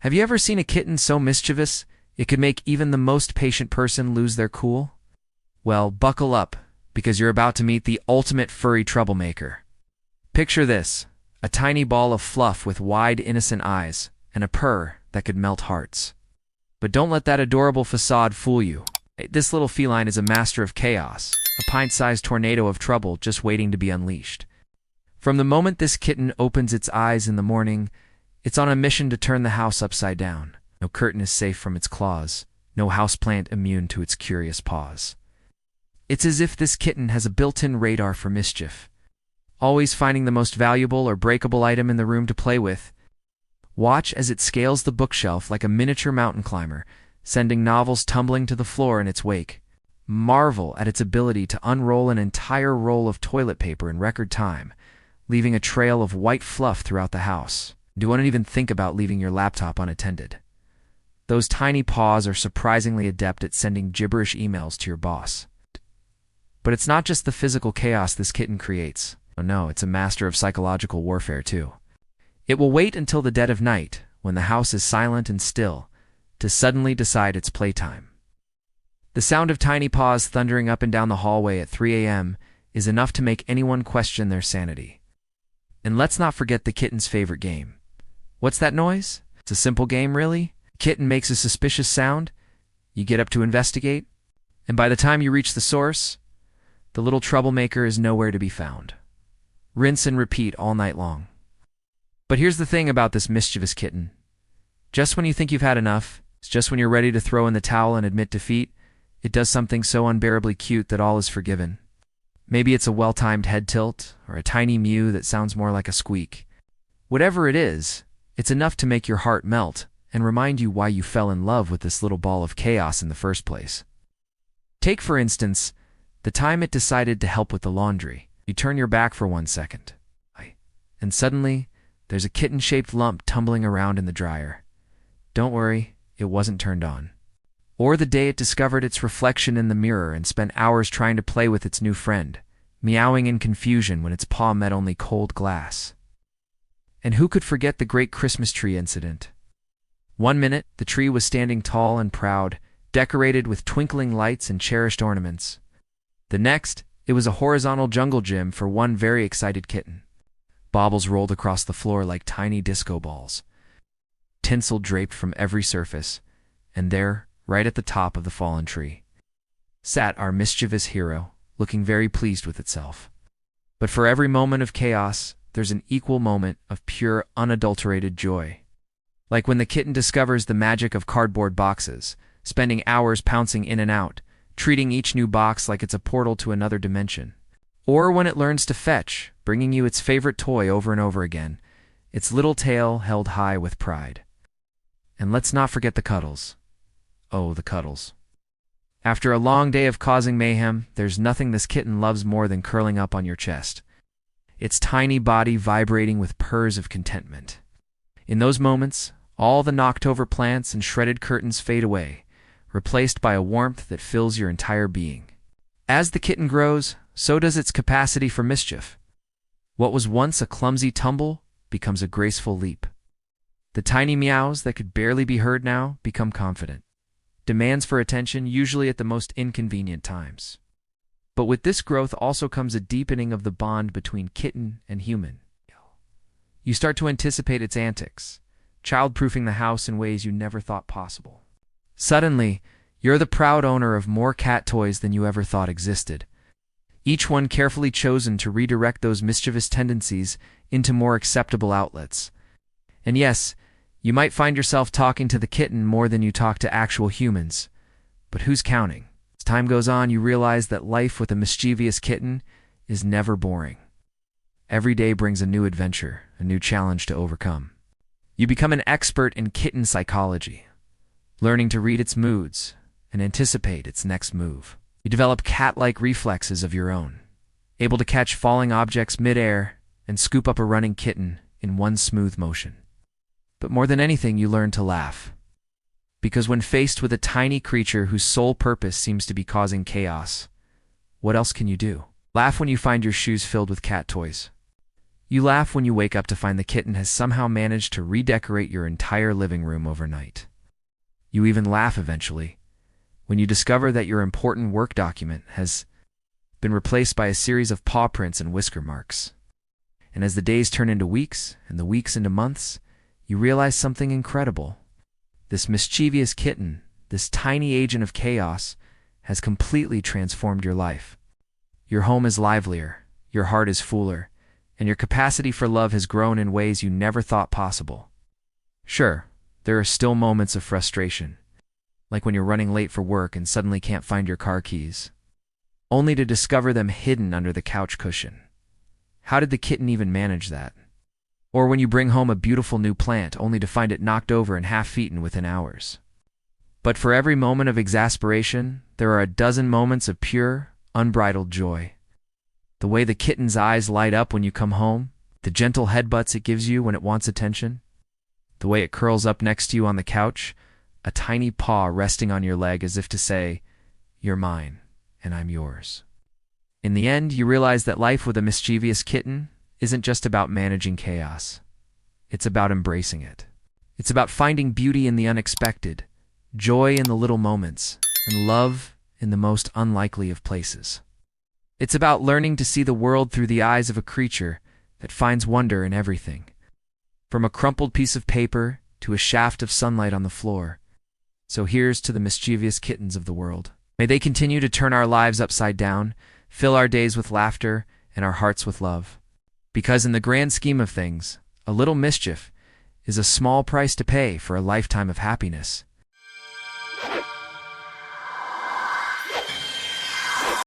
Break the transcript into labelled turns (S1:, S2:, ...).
S1: Have you ever seen a kitten so mischievous it could make even the most patient person lose their cool? Well, buckle up, because you're about to meet the ultimate furry troublemaker. Picture this, a tiny ball of fluff with wide, innocent eyes, and a purr that could melt hearts. But don't let that adorable facade fool you. This little feline is a master of chaos, a pint-sized tornado of trouble just waiting to be unleashed. From the moment this kitten opens its eyes in the morning, it's on a mission to turn the house upside down. No curtain is safe from its claws, no houseplant immune to its curious paws. It's as if this kitten has a built-in radar for mischief, always finding the most valuable or breakable item in the room to play with. Watch as it scales the bookshelf like a miniature mountain climber, sending novels tumbling to the floor in its wake. Marvel at its ability to unroll an entire roll of toilet paper in record time, leaving a trail of white fluff throughout the house. Don't even think about leaving your laptop unattended. Those tiny paws are surprisingly adept at sending gibberish emails to your boss. But it's not just the physical chaos this kitten creates. Oh no, it's a master of psychological warfare too. It will wait until the dead of night, when the house is silent and still, to suddenly decide it's playtime. The sound of tiny paws thundering up and down the hallway at 3 a.m. is enough to make anyone question their sanity. And let's not forget the kitten's favorite game. What's that noise? It's a simple game, really. Kitten makes a suspicious sound, you get up to investigate, and by the time you reach the source, the little troublemaker is nowhere to be found. Rinse and repeat all night long. But here's the thing about this mischievous kitten. Just when you think you've had enough, just when you're ready to throw in the towel and admit defeat, it does something so unbearably cute that all is forgiven. Maybe it's a well-timed head tilt, or a tiny mew that sounds more like a squeak. Whatever it is, it's enough to make your heart melt and remind you why you fell in love with this little ball of chaos in the first place. Take, for instance, the time it decided to help with the laundry. You turn your back for 1 second, and suddenly, there's a kitten-shaped lump tumbling around in the dryer. Don't worry, it wasn't turned on. Or the day it discovered its reflection in the mirror and spent hours trying to play with its new friend, meowing in confusion when its paw met only cold glass. And who could forget the great Christmas tree incident? 1 minute, the tree was standing tall and proud, decorated with twinkling lights and cherished ornaments. The next, it was a horizontal jungle gym for one very excited kitten. Baubles rolled across the floor like tiny disco balls. Tinsel draped from every surface, and there, right at the top of the fallen tree, sat our mischievous hero, looking very pleased with itself. But for every moment of chaos, there's an equal moment of pure, unadulterated joy. Like when the kitten discovers the magic of cardboard boxes, spending hours pouncing in and out, treating each new box like it's a portal to another dimension. Or when it learns to fetch, bringing you its favorite toy over and over again, its little tail held high with pride. And let's not forget the cuddles. Oh, the cuddles. After a long day of causing mayhem, there's nothing this kitten loves more than curling up on your chest, its tiny body vibrating with purrs of contentment. In those moments, all the knocked-over plants and shredded curtains fade away, replaced by a warmth that fills your entire being. As the kitten grows, so does its capacity for mischief. What was once a clumsy tumble becomes a graceful leap. The tiny meows that could barely be heard now become confident. Demands for attention usually at the most inconvenient times. But with this growth also comes a deepening of the bond between kitten and human. You start to anticipate its antics, child-proofing the house in ways you never thought possible. Suddenly, you're the proud owner of more cat toys than you ever thought existed, each one carefully chosen to redirect those mischievous tendencies into more acceptable outlets. And yes, you might find yourself talking to the kitten more than you talk to actual humans, but who's counting? As time goes on, you realize that life with a mischievous kitten is never boring. Every day brings a new adventure, a new challenge to overcome. You become an expert in kitten psychology, learning to read its moods and anticipate its next move. You develop cat-like reflexes of your own, able to catch falling objects mid-air and scoop up a running kitten in one smooth motion. But more than anything, you learn to laugh. Because when faced with a tiny creature whose sole purpose seems to be causing chaos, what else can you do? Laugh when you find your shoes filled with cat toys. You laugh when you wake up to find the kitten has somehow managed to redecorate your entire living room overnight. You even laugh eventually when you discover that your important work document has been replaced by a series of paw prints and whisker marks. And as the days turn into weeks and the weeks into months, you realize something incredible. This mischievous kitten, this tiny agent of chaos, has completely transformed your life. Your home is livelier, your heart is fuller, and your capacity for love has grown in ways you never thought possible. Sure, there are still moments of frustration, like when you're running late for work and suddenly can't find your car keys, only to discover them hidden under the couch cushion. How did the kitten even manage that? Or when you bring home a beautiful new plant only to find it knocked over and half-eaten within hours. But for every moment of exasperation, there are a dozen moments of pure, unbridled joy. The way the kitten's eyes light up when you come home, the gentle headbutts it gives you when it wants attention, the way it curls up next to you on the couch, a tiny paw resting on your leg as if to say, "You're mine, and I'm yours." In the end, you realize that life with a mischievous kitten isn't just about managing chaos. It's about embracing it. It's about finding beauty in the unexpected, joy in the little moments, and love in the most unlikely of places. It's about learning to see the world through the eyes of a creature that finds wonder in everything, from a crumpled piece of paper to a shaft of sunlight on the floor. So here's to the mischievous kittens of the world. May they continue to turn our lives upside down, fill our days with laughter, and our hearts with love. Because in the grand scheme of things, a little mischief is a small price to pay for a lifetime of happiness.